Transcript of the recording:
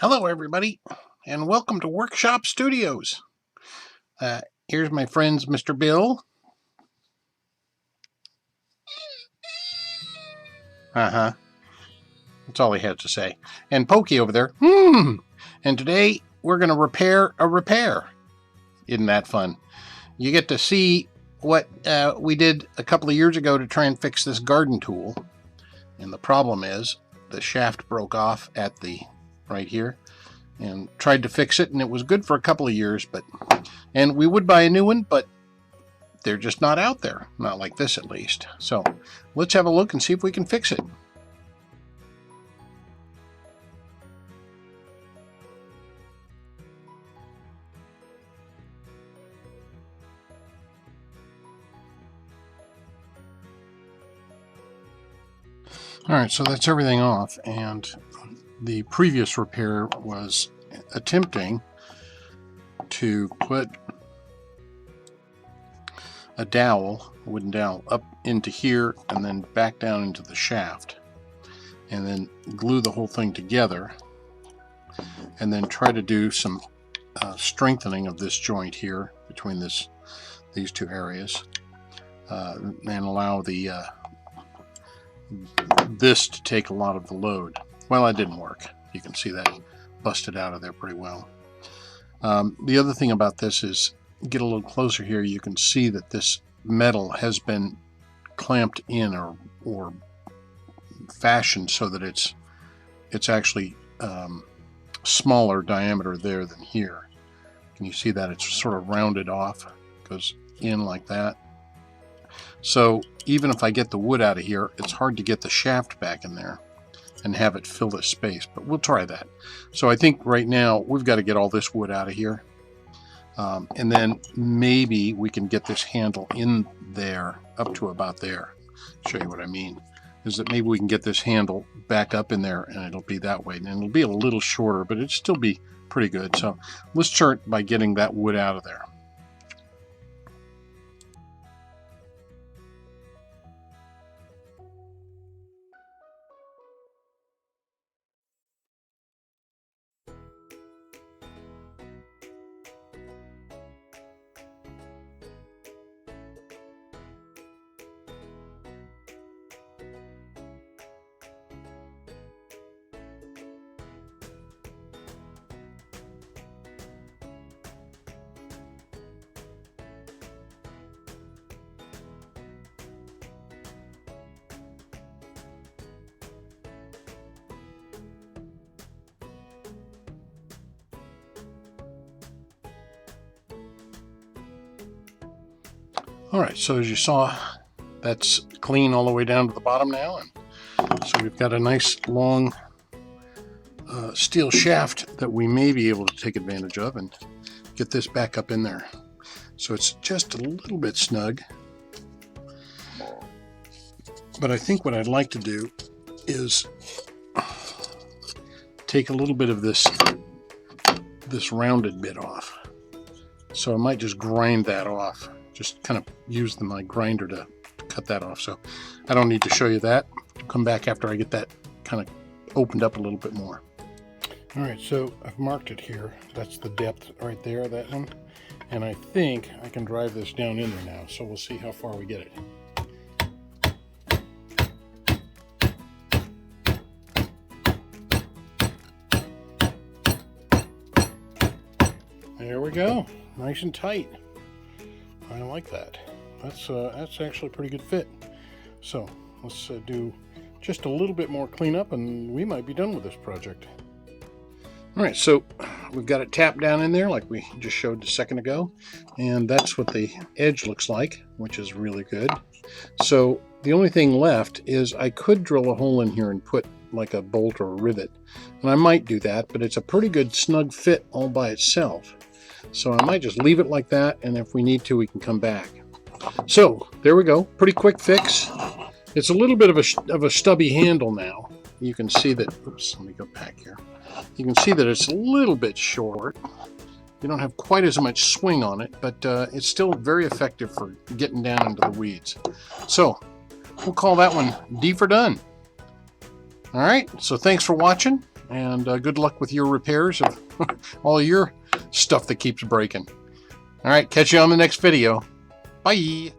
Hello, everybody, and welcome to Workshop Studios. Here's my friends, Mr. Bill. Uh-huh. That's all he had to say. And Pokey over there. And today, we're going to repair a repair. Isn't that fun? You get to see what we did a couple of years ago to try and fix this garden tool. And the problem is, the shaft broke off at right here. And tried to fix it, and it was good for a couple of years, and we would buy a new one, but they're just not out there, not like this at least. So let's have a look and see if we can fix it. All right, so that's everything off, and the previous repair was attempting to put a dowel, a wooden dowel, up into here and then back down into the shaft, and then glue the whole thing together, and then try to do some strengthening of this joint here between these two areas, and allow this to take a lot of the load. Well, that didn't work. You can see that busted out of there pretty well. The other thing about this is, get a little closer here, you can see that this metal has been clamped in or fashioned so that it's actually smaller diameter there than here. Can you see that it's sort of rounded off, goes in like that? So even if I get the wood out of here, it's hard to get the shaft back in there and have it fill this space, but we'll try that. So I think right now we've got to get all this wood out of here, and then maybe we can get this handle in there up to about there. Show you what I mean is that maybe we can get this handle back up in there, and it'll be that way, and it'll be a little shorter, but it'll still be pretty good. So let's start by getting that wood out of there. Alright, so as you saw, that's clean all the way down to the bottom now, and so we've got a nice long steel shaft that we may be able to take advantage of and get this back up in there. So it's just a little bit snug, but I think what I'd like to do is take a little bit of this rounded bit off. So I might just grind that off. Just kind of use my grinder to cut that off. So I don't need to show you that. I'll come back after I get that kind of opened up a little bit more. All right, so I've marked it here. That's the depth right there, that one. And I think I can drive this down in there now. So we'll see how far we get it. There we go, nice and tight. I like that. That's actually a pretty good fit. So let's do just a little bit more cleanup and we might be done with this project. All right, so we've got it tapped down in there like we just showed a second ago, and that's what the edge looks like, which is really good. So the only thing left is I could drill a hole in here and put like a bolt or a rivet, and I might do that, but it's a pretty good snug fit all by itself. So I might just leave it like that, and if we need to, we can come back. So there we go, pretty quick fix. It's a little bit of a stubby handle now. You can see that, oops, let me go back here. You can see that it's a little bit short. You don't have quite as much swing on it, but it's still very effective for getting down into the weeds. So we'll call that one D for done. All right, so thanks for watching, and good luck with your repairs of all your stuff that keeps breaking. All right, catch you on the next video. Bye.